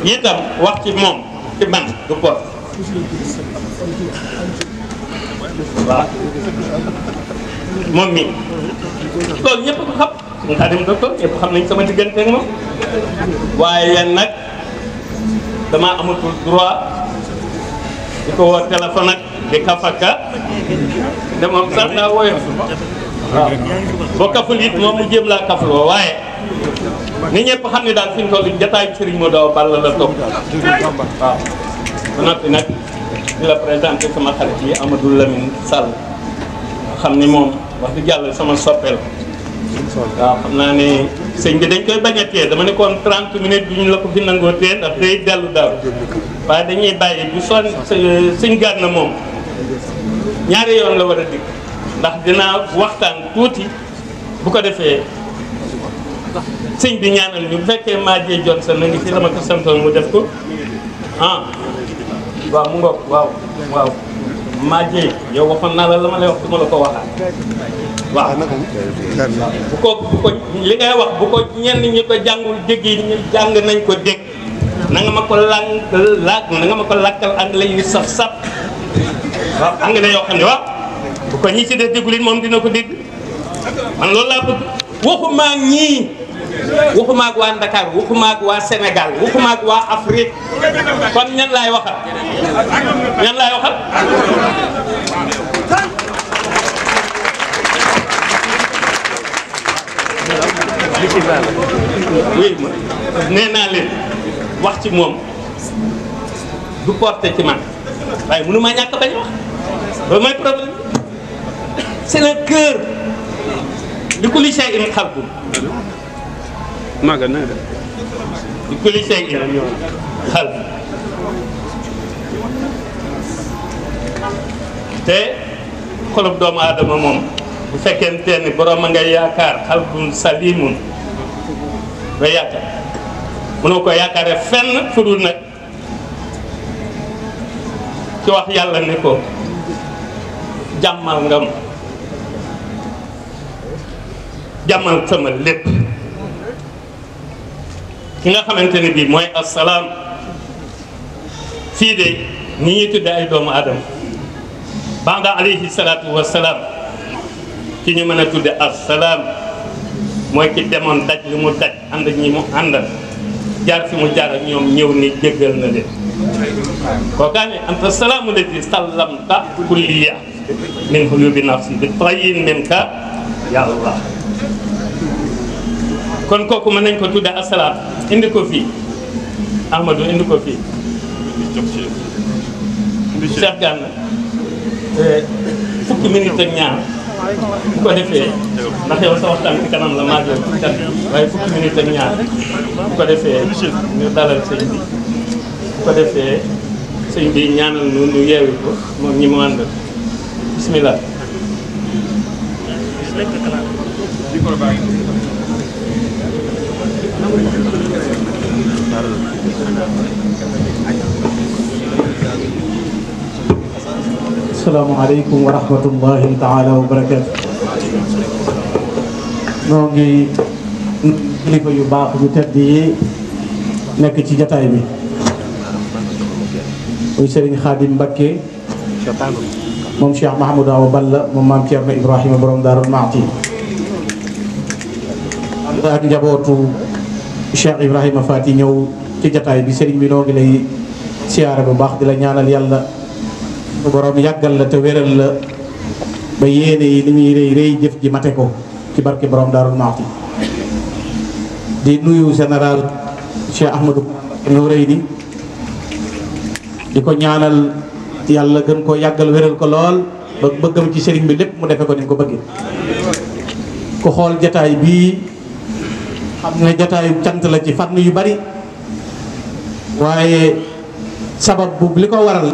itam wax ci moom ci man du pot waaw moom mi loolu ñëpp ko xam suñu Xaadim docteur ñëpp xam nañ sama diggante ak moom waaye nag damaa amatul droit di ko woo téléphone ak di kafaka de moom sax daa woyof waaw boo kaful it moom mu jéem laa kafloo waaye ni ñëpp xam ne daal fi ñu toll jataay Serigne Modou Awa Balla la toog waaw ba noppi nag di la présenté sama xarit yi Amadou Lamine Sall xam ni moom wax dëgg yàlla sama soppeel waaw xam naa ne sëñ bi dañ koy bañ a téye dama ne koon 30 minutes du ñu la ko fi nangoo téye ndax day dellu daaw waaye dañuy bàyyi bu son sëñ Gana moom ñaari yoon la war a dikk ndax dinaa waxtaan tuuti bu ko defee sëñ bi ñaanal ñu bu fekkee Madje Johnson na ngi fi la ma ko santoon mu def ko waaw mu ngoog waaw Madje yow waxoon naa la ma lay wax du ma la ko waxaat waaw bu ko li ngay wax bu ko ñenn ñi ko jàngul dégg yi ñu jàng nañ ko dégg na nga ma ko na nga ma ko lakkal anglais yu saf waaw anglais yoo xam ne waaw bu ko ñi ci def déggul it moom dina ko dégg man loolu laa bëgg waxuma ak ñii waxuma ak waa Dakar waxuma ak waa Sénégal waxuma ak waa Afrique kon ñan laay waxal oui nee naa leen wax ci moom du porté ci man waaye mënu maa ñàkk bañ wax loolu mooy problème c'est le cœur li kulli shay'in qalbun maaga na de li kulli shay'in qalbun te xolub doomu aadama moom bu fekkente ni borom a ngay yaakaar qalbun salimun ba yaakaar mënoo ko yaakaare fenn fu dul nag ci wax yàlla ne ko jàmmal nga ma jàmmal sama lépp ki nga xamante ne bii mooy assalaam fii de ni ñuy tudde ay doomu aadama banda alayhi salaatu wassalaam ki ñu mën a tudde assalaam mooy ki demoon daj li mu daj ànd ñi mu àndal jaar fi mu jaar ak ñoom ñëw ni jéggal na leen kookaa ne anta salaamu lati sallamta kulliya min hulubi nafsi bi tayin min ka yàlla kon kooku mën nañ ko tudde asalaam indi ko fii Ahmadou indi ko fii Cheikh Gana fukki minute ak ñaar bu ko defee ndax yow sa waxtaan ci kanam la maa ngi ci kanam waaye fukki minute ak ñaar bu ko defee ñu dalal sëñ bi bu ko defee sëñ bi ñaanal nu yeewi ko moom ñi mu àndal bismillah asalaamaaleykum wa rahmatullahi taala wa barakaatu. noo ngi kilifa yu baax yu tedd yi nekk ci jataay bi muy Serigne Khadim Mbacké moom Cheikh Mahamadou Awa Balla moom maam Thierno Ibrahima borom Daarul Maati ak njabootu Cheikh Ibrahima Fati ñëw ci jataay bi Serigne bi noo ngi lay siyaare bu baax di la ñaanal yàlla borom yàggal la te wéral la ba yéene yi li muy rëy rëy jëf ji mate ko ci barke borom Daarul Maati di nuyu général Cheikh Ahmadou Noureyni di ko ñaanal yàlla gën koo yàggal wéral ko lool ba bëggam ci sëriñ bi lépp mu defe ko ni ko bëggee ku xool jataay bii xam ne jataayu cant la ci fànn yu bari waaye sabab bu li ko waral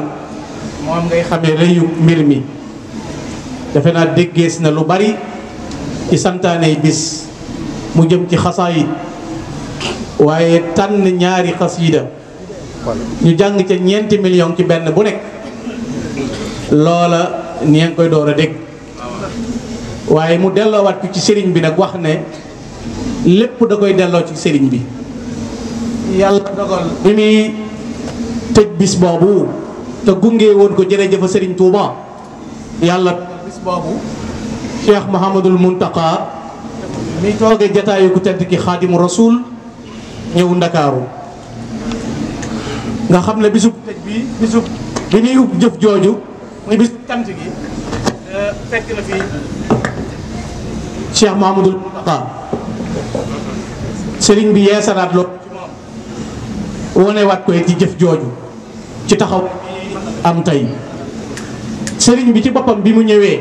moom ngay xamee rëyu mbir mi defe naa déggees na lu bari ci santaaney bis mu jëm ci xasaayid waaye tànn ñaari xasiida ñu jàng ca 4 millions ci benn bu nekk loola ni ngeen koy door a dégg waaye mu delloowaat ko ci sëriñ bi nag wax ne lépp da koy delloo ci sëriñ bi yàlla dogal bi muy tëj bis boobu te gunge woon ko jërëjëf Serigne Touba yàlla bis boobu Cheikh Mouhamadul Mountakha mi toogee jataayu ku tedd ki Xaadimu Rasul ñëw Ndakaaru nga xam ne bisub tëj bi bisub bi ñuy ub jëf jooju muy bis cant gi fekk na fi Cheikh Mouhamadul Mountakha Serigne bi yeesalaat loolu ci moom wonewaat koy ci jëf jooju ci taxaw am tey Serigne bi ci boppam bi mu ñëwee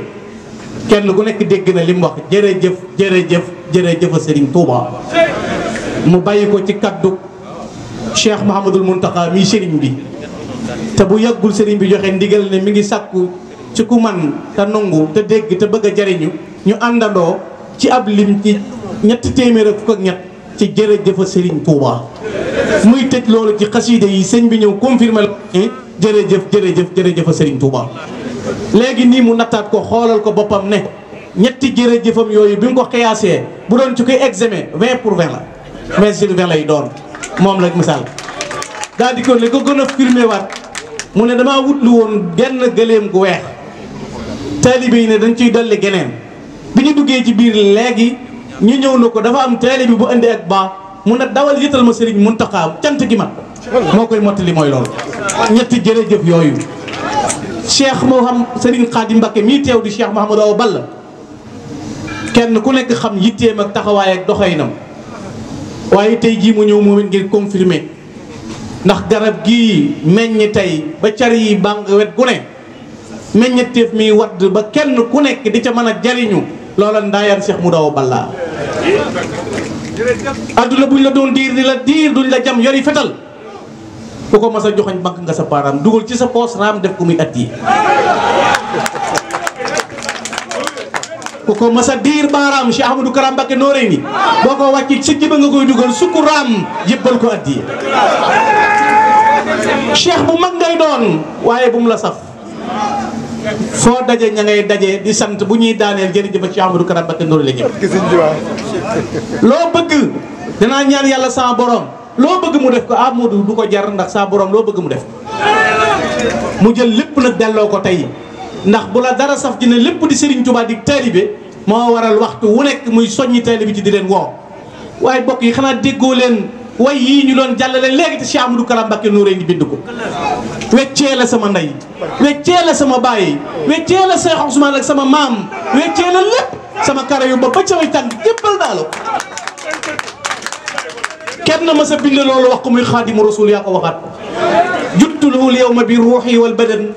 kenn ku nekk dégg na li mu wax jërëjëf jërëjëf jërëjëf Serigne Touba mu bàyyi ko ci kaddu Cheikh Mouhamadul Mountakha mii Serigne bi te bu yàggul Serigne bi joxe ndigal ne mi ngi sàkku ci ku man te nangu te dégg te bëgg a jariñu ñu àndandoo ci ab lim ci 300 ci jërëjëf Serigne Touba muy tëj loolu ci xasiide yi sëñ bi ñëw confirmer la jërëjëf jërëjëf jërëjëf Serigne Touba léegi nii mu nattaat ko xoolal ko boppam ne ñetti jërëjëfam yooyu bi mu ko xiyaasee bu doon ci koy examen 20/20 la 20/20 lay doon moom la misaal daal di ko li ko gën a firmé waat mu ne damaa wutlu woon genn gëléem gu weex taalibe yi ne dañ ciy dolli geneen bi ñu duggee ci biir léegi ñu ñëw na ko dafa am taalibe bu indi ak baax mu ne dawal yëtal ma Serigne Mountakha cant gi mat moo koy mottali mooy loolu ñetti jërëjëf yooyu Cheikh moo xam Serigne Khadim Mbacké mii teew di Cheikh Mouhamadou Awa Balla kenn ku nekk xam yitteem ak taxawaay ak doxalinam waaye tey jii mu ñëw moom it ngir confirmer ndax garab gii meññ tey ba car yi bàng wet gu ne meññeteef mi wadd ba kenn ku nekk di ca mën a jariñu loola ndaayaan Cheikh Mouhamadou Awa Balla adduna buñ la doon diir di la diir duñ la jam yori fetal ku ko mas a joxoñ bank nga sa paaraam dugal ci sa poos raam def ko muy at yi ku ko mas a diir baaraam Cheikh Ahmadou Kara Mbacké Noreyni boo ko wàcc sa jiba nga koy dugal sukku raam jébbal ko at yi cheikh bu mag ngay doon waaye bu mu la saf foo daje ña ngay daje di sant bu ñuy daaneel jërëjëf Cheikh Ahmadou Kara Mbacké Noreyni la ñëpp loo bëgg danaa ñaan yàlla sama borom loo bëgg mu def ko Modou du ko jar ndax saa borom loo bëgg mu def mu jël lépp nag delloo ko tey ndax bu la dara saf dina lépp di Serigne Touba di taalibe moo waral waxtu wu nekk muy soññi taalibe ci di leen woo waaye bokk yi xanaa déggoo leen way yii ñu doon jàllale léegi te Cheikh Ahmadou Kara Mbacké Noreyni bind ko weccee la sama ndey weccee la sama baay weccee la Cheikh Ousmane ak sama maam weccee la lépp sama kara yu ba samay tànk jébbal naa la kenn ma sa bind loolu wax ko muy Xaadimu Rasul yaa ko waxaat juttuluhu l-yawma bi ruuxi wal badan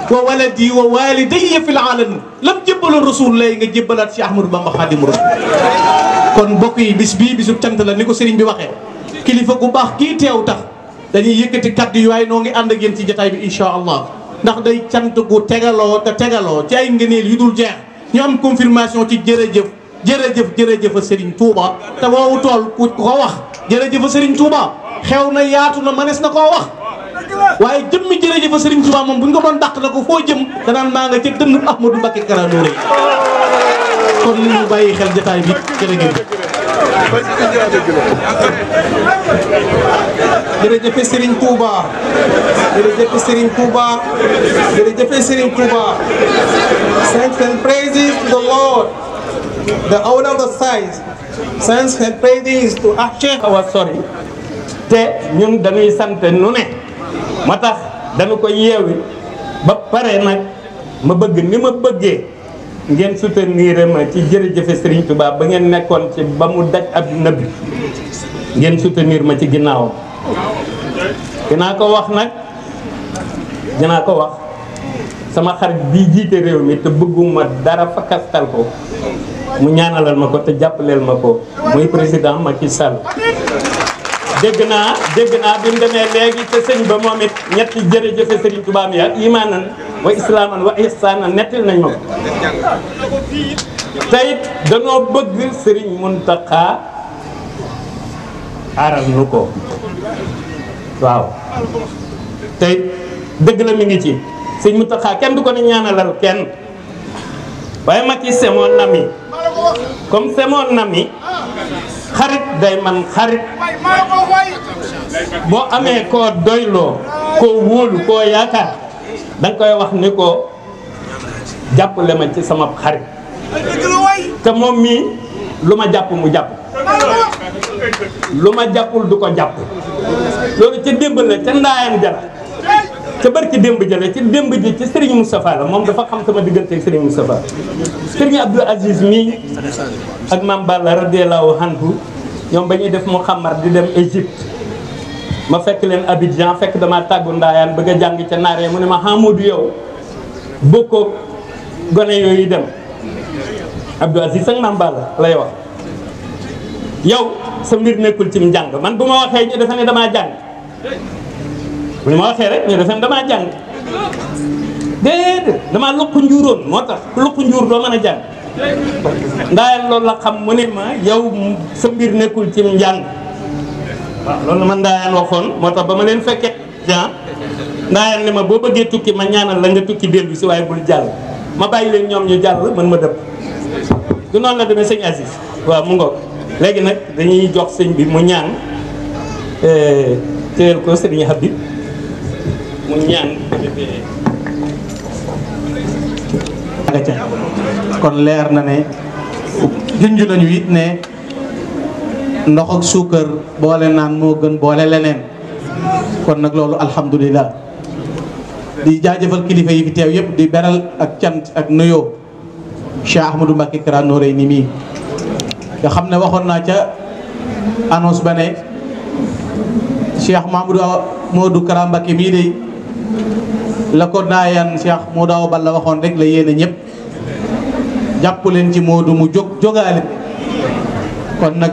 wa waladi wa walidayya fil aalami lam jébbaloon Rasul lay nga jébbalaat si Ahmadou Bamba Xaadimu Rasul kon mbokk yi bis bii bisub cant la ni ko sëriñ bi waxee kilifa gu baax kii teew tax dañuy yëkkati kaddu yu waaye noo ngi ànd ak yéen ci jotaay bi incha allah ndax day cant gu tegaloo te tegaloo ci ay ngëneel yu dul jeex ñu am confirmation ci jërëjëf jërëjëf jërëjëf Serigne Touba te woowu tool ku ko wax jërëjëf Serigne Touba xew na yaatu na manees na koo wax waaye jëmmi jërëjëf Serigne Touba moom bu ñu ko doon dàq na ko foo jëm danaan maa nga ca dënnu Ahmadou Mbacké Kara Noreyni kon li ñu bàyyi xel jotaay bi jërëjëf. jërëjëf Serigne Touba jërëjëf Serigne Touba jërëjëf Serigne Touba. Thanks and praises to the Lord, the owner of the skies. Thanks and praises to our Cheikh. xaw a sori te ñun dañuy sant nu ne ma tax dañu ko yeewi ba pare nag ma bëgg ni ma bëggee ngeen soutenir ma ci jërëjëf Serigne Touba ba ngeen nekkoon ci ba mu daj adduna bi ngeen soutenir ma ci ginnaawam. dinaa ko wax nag dinaa ko wax sama xarit bii jiite réew mi te bëgguma dara fakastal ko mu ñaanalal ma ko te jàppaleel ma ko muy président Macky Sall. dégg naa bi mu demee léegi te sëñ ba moom it ñetti jërëjëf Serigne Touba mi ak imaanan wa islaaman wa ihsaanan nettil nañ ma ko. tey danoo bëgg Serigne Mountakha aaral nu ko waaw tey dëgg la mi ngi ci Serigne Mountakha kenn du ko ne ñaanalal kenn waaye Macky c'est mon ami comme c'est mon ami xarit day man xarit boo amee koo doyloo koo wóolu koo yaakaar da nga koy wax ni ko jàppale ma ci sama xarit te moom mii lu ma jàpp mu jàpp lu ma jàppul du ko jàpp loolu ca démb la ca ndaayam jala ca barki démb jële ci démb ji ci Serigne Moustapha la moom dafa xam sama diggante ak Serigne Moustapha Serigne Abdou Aziz mii ak Mame Balla radiyallahu anhu ñoom ba ñuy def mu xamar di dem Égypte ma fekk leen Abidjan fekk dama tàggu ndaayaan bëgg a jàng ca naaree mu ne ma Hamadou yow bokkoo gone yooyu dem Abdou Aziz ak Mame Balla lay wax yow sa mbir nekkul ci njàng man bu ma waxee ñu defe ne damaa jàng bu ma waxee rek ñu defe ne damaa jàng déedéet damaa luqu njuuroon moo tax ku luqu njuur doo mën a jàng ndaayaan loolu la xam mu ne ma yow sa mbir nekkul ci njàng waaw loolu man ndaayaan waxoon moo tax ba ma leen fekkee Jean ndaayaan ne ma boo bëggee tukki ma ñaanal la nga tukki dellu si waaye bul jàll ma bàyyi leen ñoom ñu jàll man ma dëpp du noonu la demee sëñ Aziz waaw mu ngoog léegi nag dañuy jox sëñ bi mu ñaan téyel ko sëriñ Habib mu ñaan kon leer na ne junj nañu it ne ndox ak suukar boole naan moo gën boole leneen kon nag loolu alhamdulilah di jaajëfal kilifa yi fi teew yëpp di beral ak cant ak nuyoo Cheikh Ahmadou Mbacké Kara Noreyni nii nga xam ne waxoon naa ca annonce ba ne Cheikh Modou Kara Mbacké mii de la ko naayan Cheikh Modou Awa Balla waxoon rek la yéene ñëpp jàpp leen ci Modou mu jógaale kon nag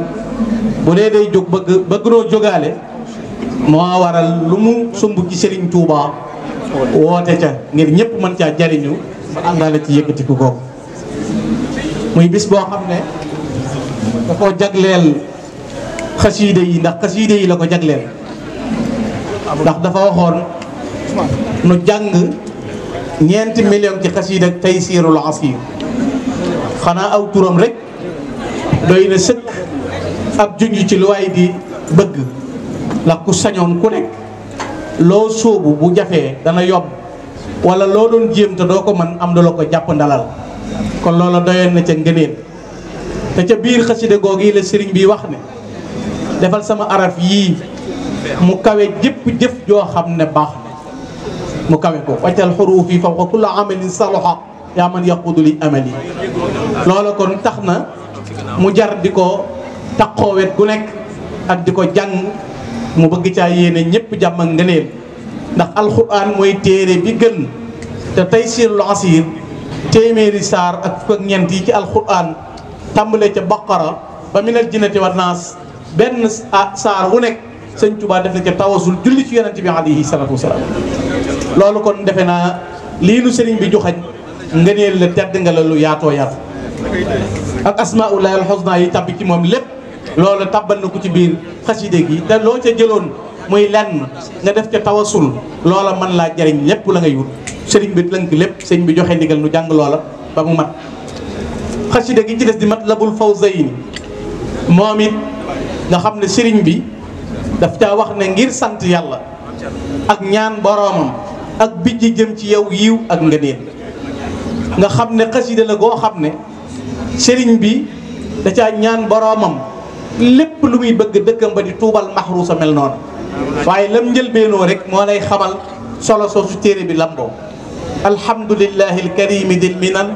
bu dee day jóg bëggnoo jógaale moo waral lu mu sumb ci Serigne Touba woote ca ngir ñëpp mën caa jariñu ba àndaale ci yëkkatiku ko muy bis boo xam ne da koo jagleel xasiide yi ndax xasiide yi la ko jagleel ndax dafa waxoon nu jàng 4 millions ci xasiida Taysirul Asir xanaa aw turam rek doy na sëkk ab junj ci lu waay di bëgg ndax ku sañoon ku nekk loo sóobu bu jafee dana yomb wala loo doon jéem te doo ko mën am da la ko jàpp ndalal kon loola doyoon na ca ngëneel te ca biir xasida googu la sëriñ bi wax ne defal sama araf yii mu kawe jëpp jëf joo xam ne baax na mu kawe ko waccal xuruuf yi fawqa kulli amalin salaha yaa man yaqudu li amali loola kon tax na mu jar di ko taqoo wet gu nekk ak di ko jàng mu bëgg caa yéene ñëpp jàmm ak ngëneel ndax alxuraan mooy téere bi gën te Taysirul Asir téeméeri saar ak fukk ak ñeent yi ci alxuraan tàmbalee ca baqara ba minal jinnati wan naas benn saar wu nekk sëñ Tuubaa def na ca tawasul julli ci yonente bi alayhi salaatu wasalaam loolu kon defe naa lii nu sëriñ bi joxañ ngëneel la tedd nga la lu yaatoo yaatu ak asmaullahi alxusna yi tabbi ci moom lépp loolu tabbal na ko ci biir xaside gi te loo ca jëloon muy lenn nga def ca tawasul loola mën laa jariñ lépp la ngay wut sëriñ bi lënk lépp sëriñ bi joxe ndigal nu jàng loola ba mu mat xaside gi ci des di Matlabul Fawzayni moom it nga xam ne sëriñ bi daf caa wax ne ngir sant yàlla ak ñaan boroomam ak bijji jëm ci yow yiw ak ngëneel nga xam ne xaside la goo xam ne sëriñ bi da caa ñaan boroomam lépp lu muy bëgg dëkkam ba di tuubal maxruusa mel noonu waaye lam njëlbeenoo rek moo lay xamal solo soosu téere bi lamboo alhamdulillahi alkarimi dil minan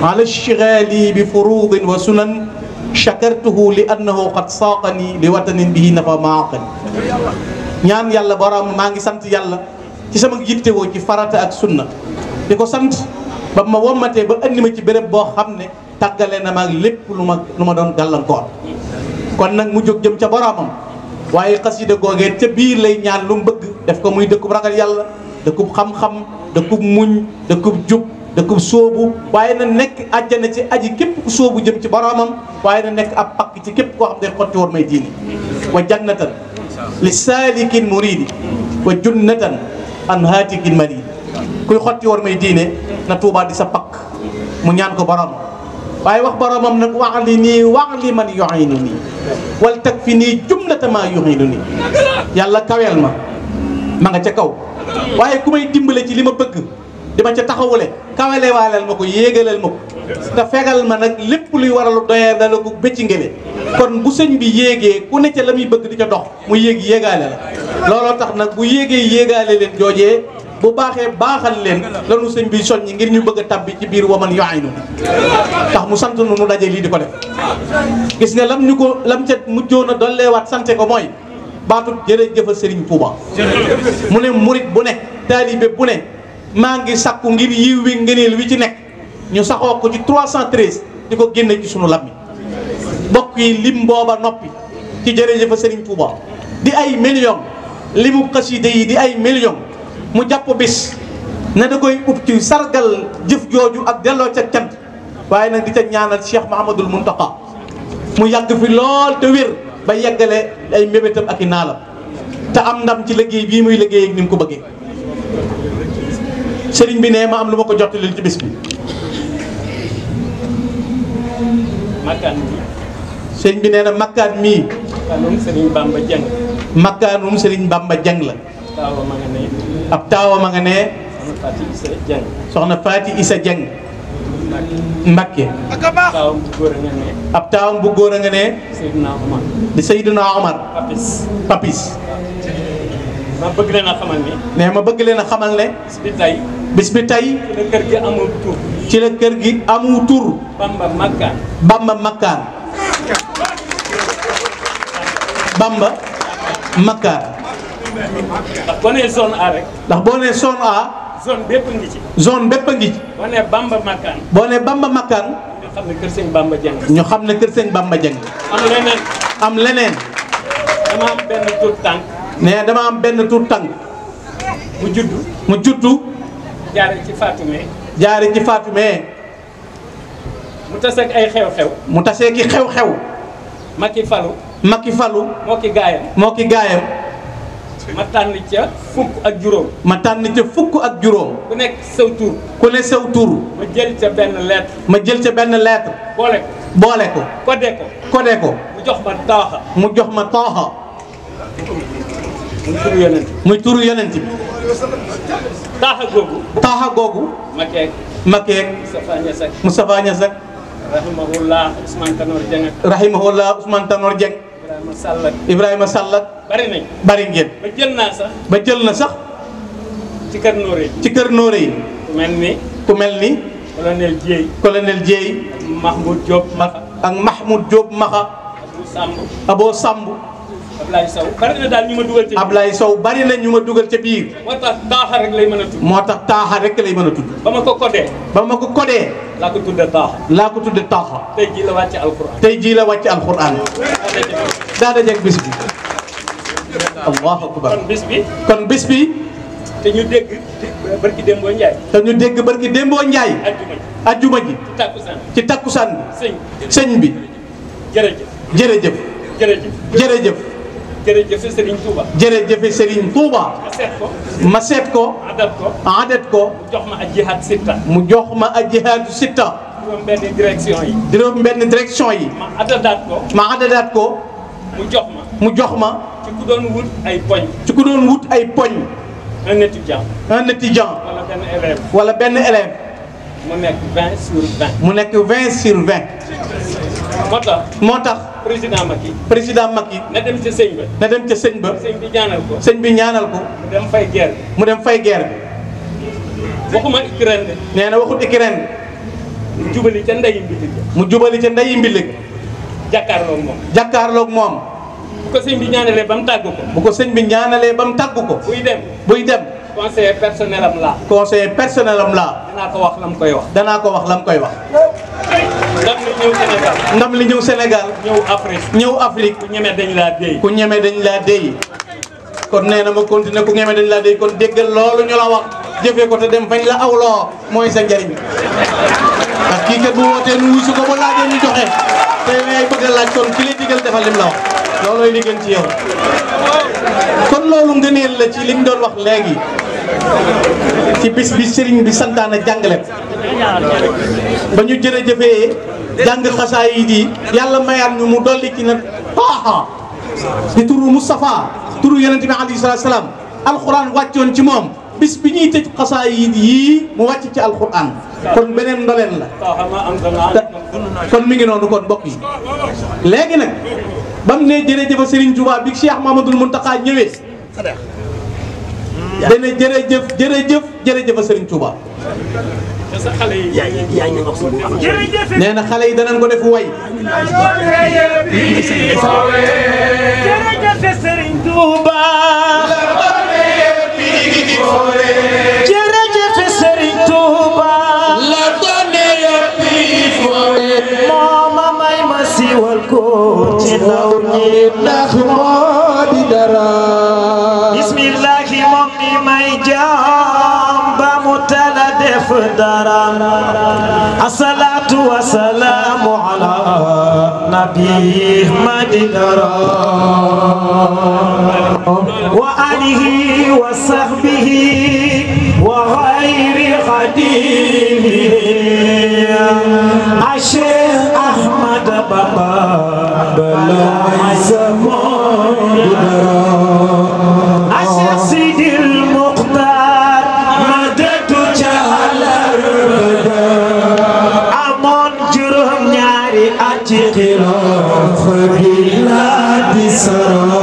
ala ishtigali bi furudin wa sunan shakartuhu li annahu qad saaqani li watanin bihi nafa maaqani ñaan yàlla borom maa ngi sant yàlla ci sama yittewoo ci farata ak sunna di ko sant ba ma wommatee ba andi ma ci béréb boo xam ne tàggale na maag lépp lu ma doon gàllankoor kon nag mu jóg jëm ca boromam waaye xasida googee ca biir lay ñaan lu mu bëgg def ko muy dëkkub ragal yàlla dëkkub xam-xam dëkkub muñ dëkkub jub dëkkub sóobu waaye na nekk àjjana ci aji képp ku sóobu jëm ci boromam waaye na nekk ab pakk ci képp koo xam ne xotti war may diini wa jannatan li saalikin muridi wa junnatan an haatikin maridi kuy xotti war may diine na Tuubaa di sa pakk mu ñaan ko borom waaye wax boromam nag wax li nii wax li man yu'inu nii wal tag fi nii jumlata maa yu'inu nii yàlla kaweel ma nga ca kaw waaye ku may dimbale ci li ma bëgg di ma ca taxawule kawele waaleel ma ko yéegaleel ma ko te fegal ma nag lépp luy waral doyee dala ko bëcc ngele kon bu sëñ bi yéegee ku ne ca la muy bëgg di ca dox mu yéegaale la looloo tax nag bu yéegaale leen joojee bu baaxee baaxal leen lanu sëñ bi soññi ngir ñu bëgg a tabbi ci biir waman yu'inu tax mu sant nu nu daje lii di ko def gis nga lam ca mujjoon a dolleewaat sante ko mooy baatu jërëjëf Serigne Touba mu ne murit bu ne taalibe bu ne maa ngi sakku ngir yiw wi ngëneel wi ci nekk ñu saxoo ko ci 313 di ko génne ci sunu lammi bokk yi lim booba noppi ci jërëjëf Serigne Touba di ay millions limu xaside yi di ay millions mu jàpp bis ne da koy ub ci sargal jëf jooju ak delloo ca cant waaye nag di ca ñaanal Cheikh Mahamadul Muntaqa mu yàgg fi lool te wér ba yeggale ay mébétam ak i naalam te am ndam ci liggéey bii muy liggéey ak ni mu ko bëggee sëriñ bi ne ma am lu ma ko jottalil ci bis bi makkaan mi sëriñ bi nee na makkaan mii makkaanum Serigne Bamba Dieng makkaanum Serigne Bamba Dieng la taawa ma nga ne ab taawa ma nga ne soxna Faati Isa Dieng soxna Faati Isa Dieng Mbakke taawam bu góor a nga ne ab taawam bu góor a nga ne Seydina Omar di Seydina Omar Papis ma bëgg leen a xamal ni ne ma bëgg leen a xamal ne bis bi tey ci la kër gi amul tur ci la kër gi amul tur Bamba Makkaan Bamba Makkaan Bamba Makkaan ndax boo nee zone A rek ndax boo nee zone A zone bépp ngi ci zone bépp a ngi ci boo nee Bamba Makkaan boo nee Bamba Makkaan ñu xam ne kër sëñ Bamba Dieng ñu xam ne kër sëñ Bamba Dieng am leneen dama am benn tuut tànk ne dama am benn tuut tànk mu juddu jaare ci Fatumé mu taseeg ay xew-xew mu taseeg i xew-xew Macky Falu moo ki gaayam ma tànn ca fukk ak juróom ku nekk saw tur ma jël ca benn lettre boole ko codé ko mu jox ma taaxa muy turu yonent bi taaxa googu Makeek Moustapha Niass ak rahimahullah Ousmane Tanor Dieng Ibrahima Sall bari ngeen ba jël na sax ci kër Nooré yi ku mel ni colonel Dieye ak Mahmoud Diop Maxa Abo Samb Ablaye Sow bari na ñu ma dugal ca biir moo tax taaxa rek lay mën a tudd ba ma ko codé laa ko tudde taaxa tey jii la wàcce alquran daa dajeeg bis bi allahu akbar kon bis bi te ñu dégg barki Dembo Ndiaye ajjuma ji ci takkusaan bi sëñ bi jërëjëf Serigne Touba ma seet ko adat ko mu jox ma ajihaatu sitta juróom benn direction yi ma adadaat ko mu jox ma ci ku doon wut ay poñ un étudiant wala benn élève mu nekk 20 sur 20 moo tax président Macky na dem ca sëñ ba sëñ bi ñaanal ko mu dem fay guerre bi waxuma Ukraine de nee na waxut Ukraine mu jubali ca ndeyi mbilig jàkkaarloog moom bu ko sëñ bi ñaanalee ba mu tàggu ko buy dem conseiller personnel am la danaa ko wax lam koy wax ndam li ñëw Sénégal ñëw Afrique ku ñeme dañ laa déy kon nee na ma continuer ku ñeme dañ laa déy kon déggal loolu ñu la wax jëfee ko te dem fañ la awloo mooy sa njariñ ndax kii kat bu wootee nu wusu ko ba laajee ñu joxe te ngay bëgg a laaj kon ki lay digal defal lim la wax loolooy li gën ci yow kon loolu ngëneel la ci liñ doon wax léegi ci bis bi sëriñ bi santaane jàngale ba ñu jërëjëfee jàng xasaayid yi yàlla mayaat ñu mu dolli ci nag Taaha di turu Moustapha turu yonente bi alayhi salaatu salaam alquran wàccoon ci moom bis bi ñuy tëj xasaayid yii mu wàcc ci alquran kon beneen ndoleen la kon mi ngi noonu kon mbokk yi léegi nag ba mu ne jërëjëf Serigne Touba bi Cheikh Mamadou Mountakha ñëwee dana jërëjëf Serigne Touba nee na xale yi danañ ko def way jërëjëf Serigne Touba jërëjëf Serigne Touba la doone yoppi foore mooma may ma siiwal ko ci ndaw ñi ndax moo di dara bismillahi moom mi may jaam ba mu tala def dara asalaatu wasalaamu ala nabi ma di dara wa alihi wa sahbihi wa ghayri khadimihi Cheikh Ahmad Bamba balay sama di dara Cheikh Sidil Mukhtar madadu jalar amoon juróom ñaari at ci xilaafa gi la di sara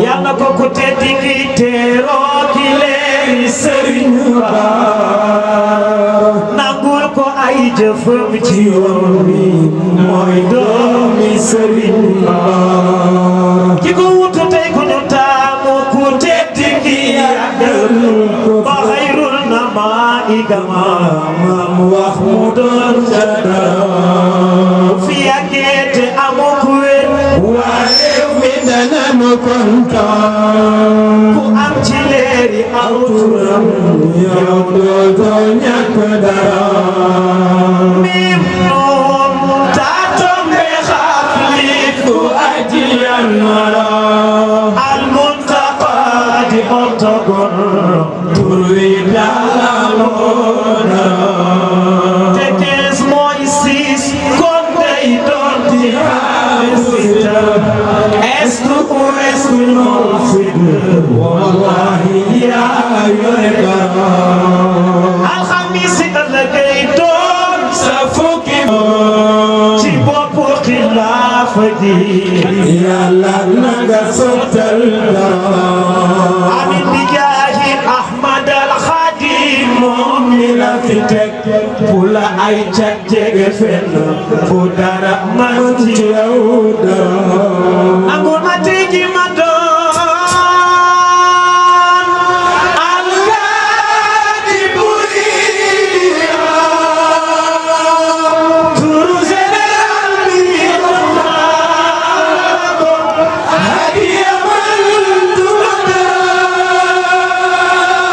yàlla ko ku teddi ki teeroo ki leeri Sëriñ Ba nangul ko ay jëfam ci yoon wi mooy doomi Sëriñ Ba ki ko wutu tey ku ñu taamu ku teddi ki yàggal ba xayrul na maa igama mam wax mu doon jadda fi yàggee te amu ku wér waaye mi dana nu kontaan ku am ci leeri aw turam yow dootoo ñàkk dara mim noon taa tombe xaaf liif ku ajiyan nara al muntaqa di ontogon tur wi daaloona te 15 mooy 6 kon day doon di estu non fit wallahi yaa yore dara alxamis ëllëgay doon sa fukki ci boppu xilaafa ji yàlla na nga sottal dara amin bi jaahi Ahmad al Khadim moom mi la fi teg fu la ay cat jege fenn fu dara man ci yow dara nangul ma tigi ma doon alkaati buri turu général bi hadiya man duma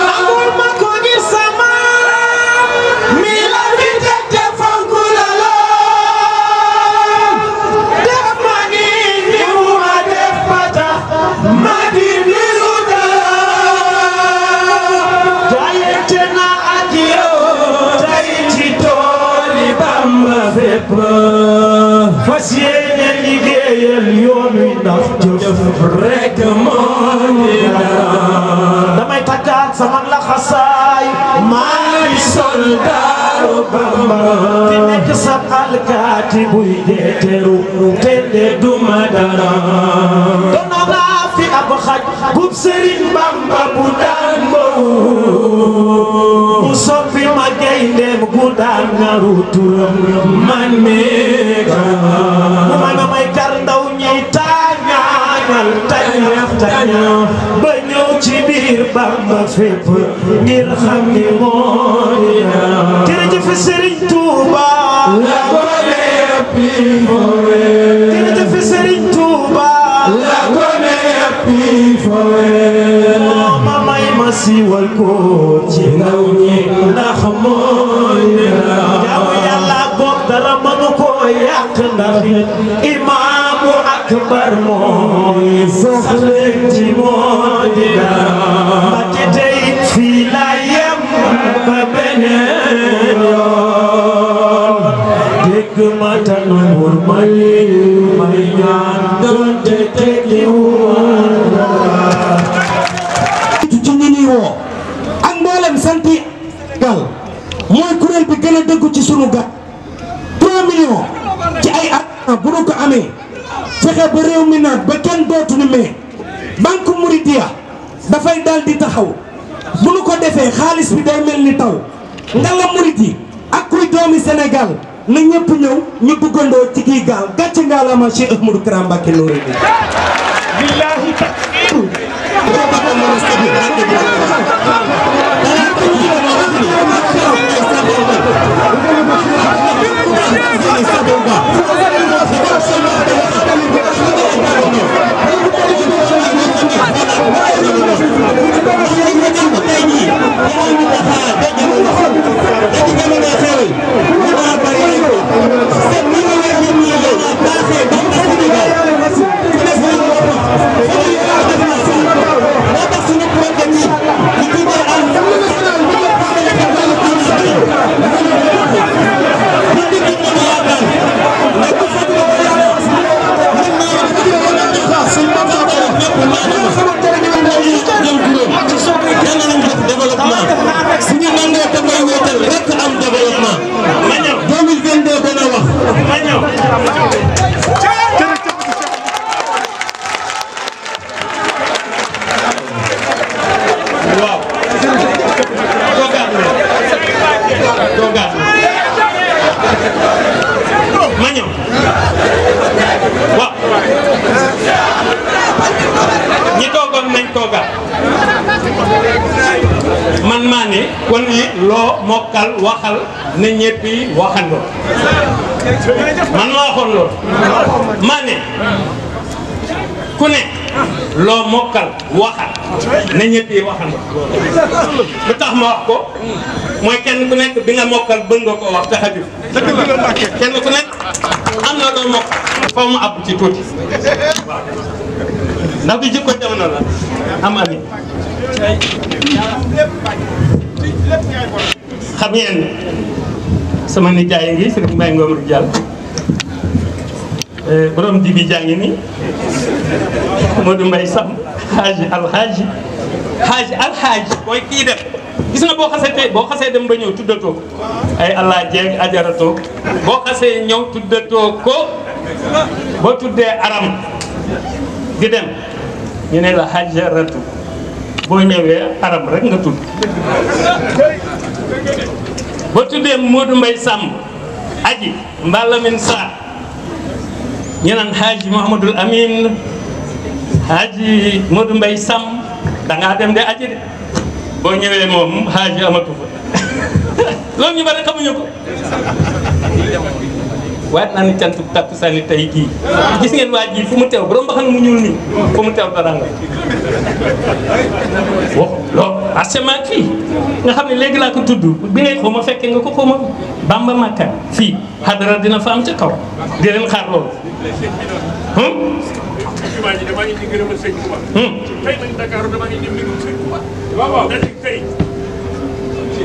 nangul ma ko gi sama mi la fi teg te fonku la lool def ma ni mu ma def ba tax ma di niru dara jaayante na ak yow tey ci tooli Bamba fépp fas yéene liggéeyal yoon wi ndax jëf rek moo ni dara damay takkaat sama laxasaay maa ngi soldaaru Bamba di nekk sab alkaati buy deeteru te de duma dara doona naa fi ab xaj bub Sëriñ Bamba bu daan mu soppi ma gayndeem gu daan ngaru turam man meeka mu may kar ndaw ñiy taañaañal tañax ba ñëw ci biir Bamba fépp ngir xam ni moo di jërëjëf Sëriñ Tuuba la gone yëppi foowe jërëjëf Sëriñ Tuuba la gone yëppi foowe ma may ma siiwal ko ci ndaw ñi ndax mooy jaamu Yàlla boog dara mënu ko yàq ndax imaamu akbar mooy soxla ci moo di ma ci tey fii la yem ba beneen yoon may ñaan doonte ci ñi ñuy woo ak mboolem santi gal mooy kuréel bi gën a dëggu ci sunu gat 3 millions ci ay at bu nu ko amee fexe ba réew mi naat ba kenn dootuñu mee banque Mouridia dafay dal di taxaw bu nu ko defee xaalis bi day mel ni taw ngalla murit yi ak kuy doomi Sénégal na ñëpp ñëw ñu duggandoo ci kii gaal gàcce ngaalama Cheikh Ahmadou Kara Mbacké Noreyni billahi man maa ne kon yi loo mokkal waxal na ñëpp yi waxandoo man ma waxoon loolu maa ne ku ne loo mokkal waxal na ñëpp yi waxandoo lu tax ma wax ko mooy kenn ku nekk bi nga mokkal bëgg nga ko wax te xajul kenn ku nekk am na loo mokk foo mu àbb ci tuuti waaw ndax du jikko jamono la am ami xam ngeen sama nijaay ngi Serigne Mbaye Ngom Diall borom dibi jàngi ni Modou Mbaye Sam alxaaji mooy kii def gis nga boo xasee dem ba ñëw tuddatoo ko ay allah jeeg ajaratoo boo xasee ñëw tuddatoo ko boo tuddee aram di dem ñu ne la hajaratu boo ñëwee aram rek nga tudd boo tuddee Modou Mbaye Samb aji Mbalamin Sarr ñu naan Haji Mouhamadul Amin Haji Modou Mbaye Samb dangaa dem de aji de boo ñëwee moom Haji amatu fa loolu ñu bari xamuñu ko waat naa ni cantu takkusaan tey gii gis ngeen waa ji fu mu teew borom mbaxana mu ñuul nii fu mu teew dara nga wax loolu asement fii nga xam ne léegi laa ko tudd bi ngay xaw ma fekkee nga ko xaw ma Bamba Makka fii xadara dina fa am ca kaw di leen xaar loolu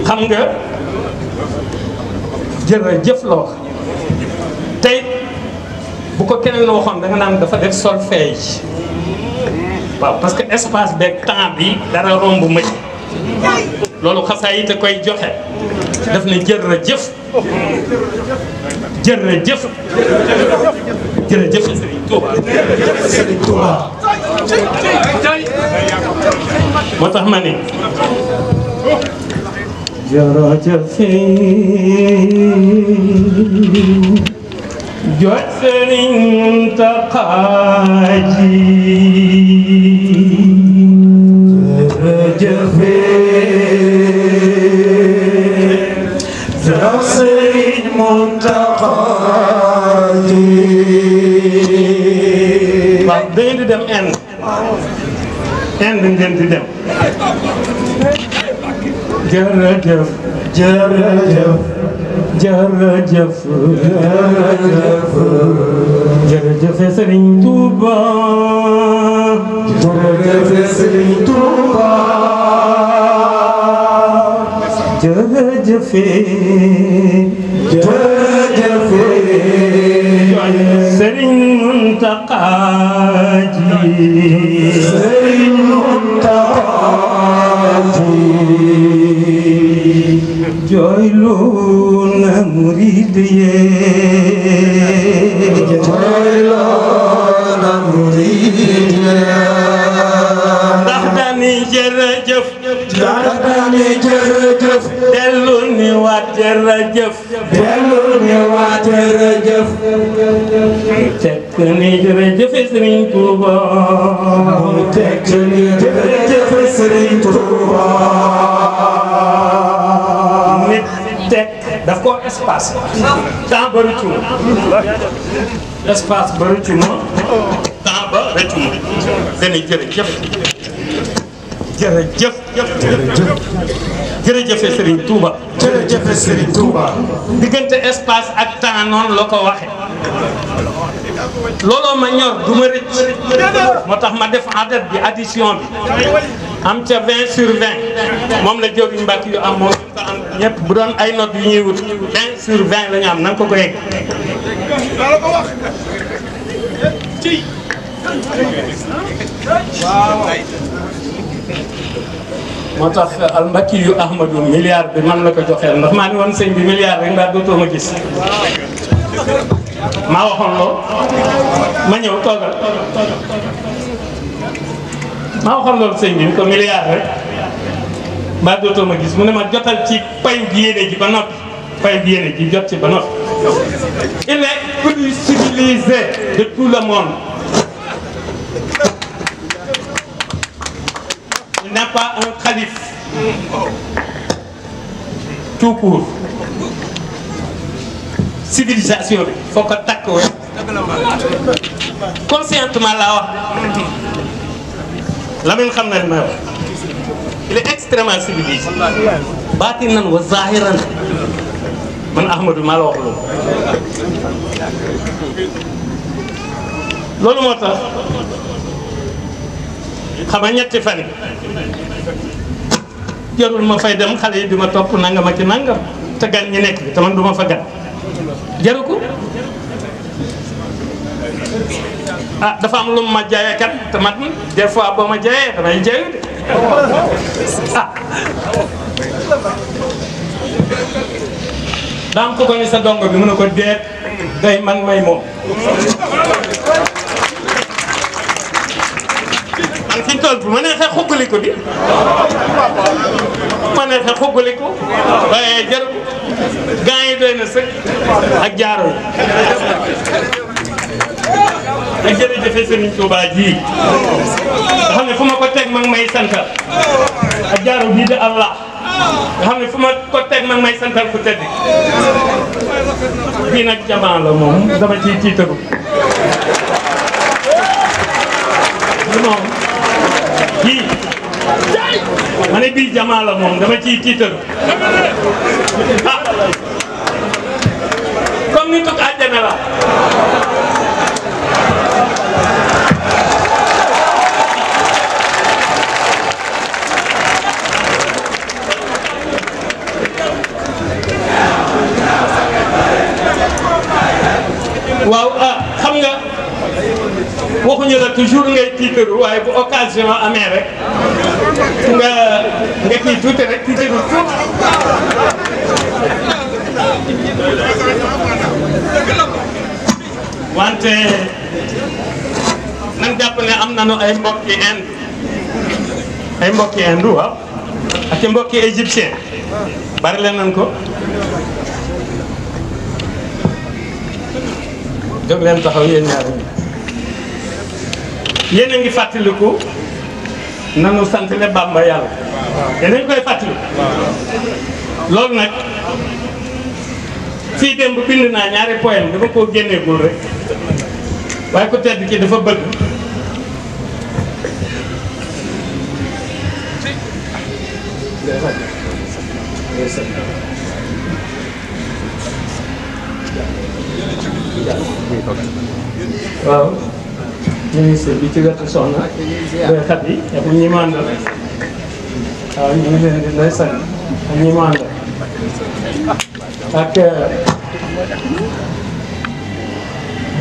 xam nga jërëjëf la wax tey bu ko keneen waxoon da nga naan dafa def solfège waaw parce que espace beeg temps bi dara romb ma ci loolu xasaa yi te koy joxe daf ne jërëjëf jërëjëf jërëjëf Serigne Touba Serigne Touba moo tax ma ne jërëjëf jot Serigne Mountakha jërëjëf jot Serigne Mountakha waaw da ngeen di dem Inde ngeen di dem jërëjëf jërëjëf jërëjëf jërëjëf Serigne Touba jërëjëf Serigne Touba jërëjëf jërëjëf Serigne Mountakha ji Serigne Mountakha ji jooylu na murid ye jooylu na murid ye ndax daani jërëjëf ndax daani jërëjëf dellu ni waat jërëjëf dellu ni waat jërëjëf tekk ni jërëjëf Serigne Touba tekk ni jërëjëf Serigne Touba nit tekk daf ko espace temps ba rëccu ma espace ba rëccu ma temps ba rëccu ma gën a jërëjëf jërëjëf jërëjëf Serigne Touba jërëjëf Serigne Touba diggante espace ak temps noonu la ko waxe looloo ma ñor du ma rëcc moo tax ma def adat bi addition bi am ca 20 sur 20 moom la jëriñ mbàkk yu am moom ñëpp bu doon ay notes yu ñuy wut 20 sur 20 la ñu am na nga ko ko yegg moo tax al mbakki yu ahmadu milliard bi man la ko joxeel ndax maa ni woon sëñ bi milliard rek mbaa dootoo ma gis maa waxoon lool ma ñëw toogal maa waxoon loolu sëñ bi ni ko milliard rek mbaa dootoo ma gis mu ne ma jotal ci payu yéene ji ba noppi payu yéene ji jot ci ba noppi il est plus civilisé de tout le monde. Il n'est pas un calife tout court. Civilisation bi foo ko takk wala conscientement laa wax la min xam na li may wax il est extrêmement civilisé baatinan wa zahiran man Ahmadou maa la wax loolu moo tax xam nga ñetti fan yi jarul ma fay dem xale yi di ma topp nangam ak nangam te gan ñi nekk bi te man du ma fa gan jaru ko ah dafa am lu ma jaayee kat te man des fois boo ma jaayee damay jaayu de ah daam ko ni sa dongo bi mu ne ko deet day man may moom man fi ñu toll bu ma neexee xuggali ko di ma neexee xuggali ko waaye jaru ko gaa yi doy na sëkk ak jaaro yi ak jërëjëf Serigne Touba ji nga xam ne fu ma ko teg mag may santal ak jaaro bii de Allah nga xam ne fu ma ko teg mag may santal ku tedd bii nag jamaa la moom dama ciy tiitaru moom bii ma ne bii jamaa la moom dama ciy tiitaru ah comme ni tukk àjjana la waaw ah xam nga waxuñu la toujours ngay tiitaru waaye bu occasion amee rek nga kii tuuti rek tiitaru tuuti wante nan jàpp ne am nañu ay mbokki Inde waaw ak i mbokki égyptien bari leen nañ ko jóg leen taxaw yéen ñaar yéen a ngi fàttaliku nanu sant le Bamba yàlla yéen a ngi koy fàttaliku loolu nag fii démb bind naa ñaari poème dafa koo génneegul rek waaye ku tedd ki dafa bëgg waaw ministre bi ci wetu soxna béykat yi ak ñi mu àndal waaw ñu ngi leen di lay sant ak ñi mu àndal ak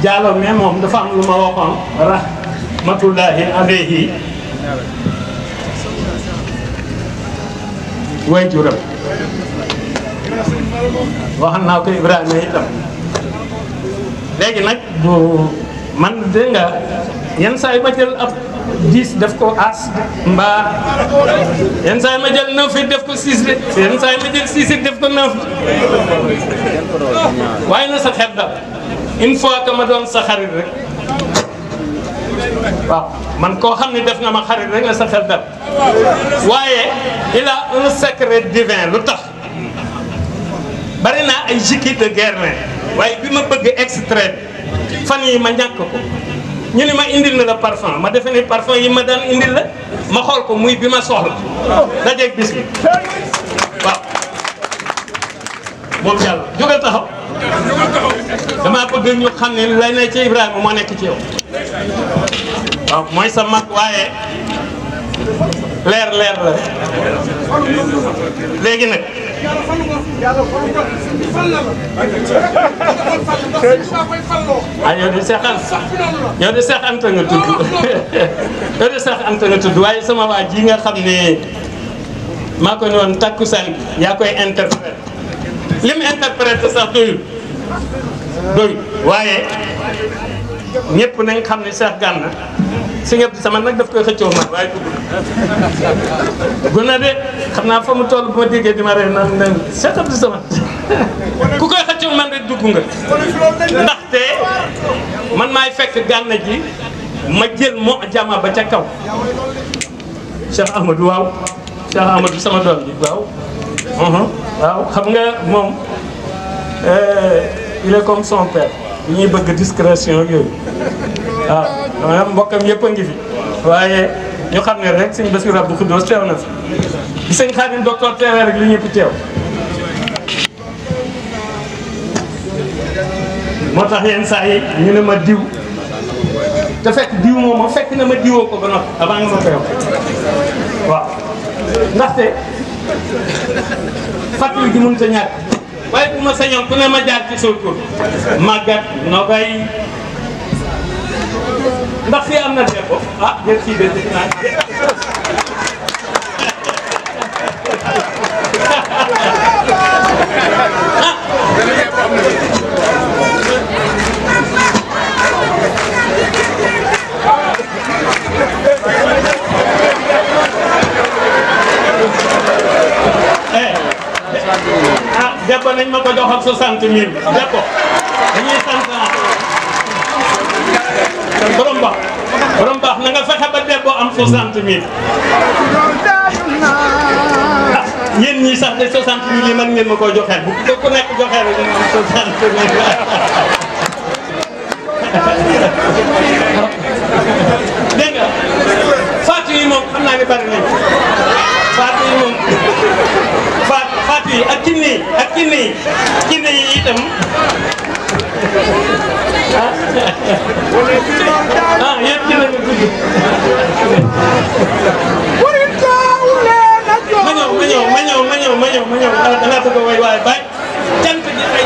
Diallo mais moom dafa am lu ma waxoon rahmatullahi alayhi way juram waxoon naa ko Ibrahima itam léegi nag bu man dégg nga yenn saa yi ma jël ab 10 def ko as mbaa yenn saa yi ma jël 9 it def ko 6 de yenn saa yi ma jël 6 it def ko 9 waaye na sa xel dal une fois que ma doon sa xarit rek waaw man koo xam ne def nga ma xarit rek na sa xel dal waaye il a un secret divin lu tax bari naa ay jikki de guerre waaye bi ma bëgg extrait fan yi ma ñàkk ko ñu ne ma indil na la parfum ma defe ne parfum yi ma daan indil la ma xool ko muy bi ma soxla dajeeg bis bi waaw moom yàlla jógal taxaw dama bëgg ñu xam ne lay ne ci Ibrahima moo nekk ci yow waaw mooy sa mag waaye leer la léegi nag ah yow de Seex Anta nga tudd yow de Seex Anta nga tudd waaye sama waa ji nga xam ne maa ko ne woon takkusaan bi yaa koy interpréter li mu interpréter sax doyul waaye ñëpp nañ xam ne Cheikh Gana si ñëpp sama nag daf koy xëccoo man waaye dugg na de xam naa fa mu toll bu ma déggee di ma ree naan ne Cheikh Abdou Samad ku koy xëccoo man de dugg nga ndaxte man maay fekk Gana ji ma jël moo jama ba ca kaw Cheikh Ahmadou waaw Cheikh Ahmadou sama doom ji waaw waaw xam nga moom il est comme son père bi ñuy bëgg discrétion yooyu waaw dama mbokkam yëpp a ngi fi waaye ñu xam ne rek sëñ Bassirou Abdou Khoudoss teew na fi bi sëñ Khadim docteur teewee rek li ñëpp teew moo tax yenn saa yi ñu ne ma diw te fekk diw moom ma fekk na ma diwoo ko ba noppi avant nga ma koy wax waaw ndaxte fàttali gi mënut a ñàkk waaye bu ma sañoon ku ne ma jaar ci soo tur màggat noo koy ndax fii am na dépôt ah jël kii de dégg naa dépôt nañ ma ko jox ak 60 000 dépôt dañuy sant borom baax na nga fexe ba dépôt am 60 000 ah yéen ñii sax de 60 000 yi mën ngeen ma koo joxeel bu ku nekk joxeel rek am 60 000 dégg nga Fatou yi moom xam naa ne bari nañ Fatou yi moom Fatou yi ak kinne yi itam ah yéen kinne nga tudd ma ñëw da nga bëgg a woy waaye bàyyi cant gi ay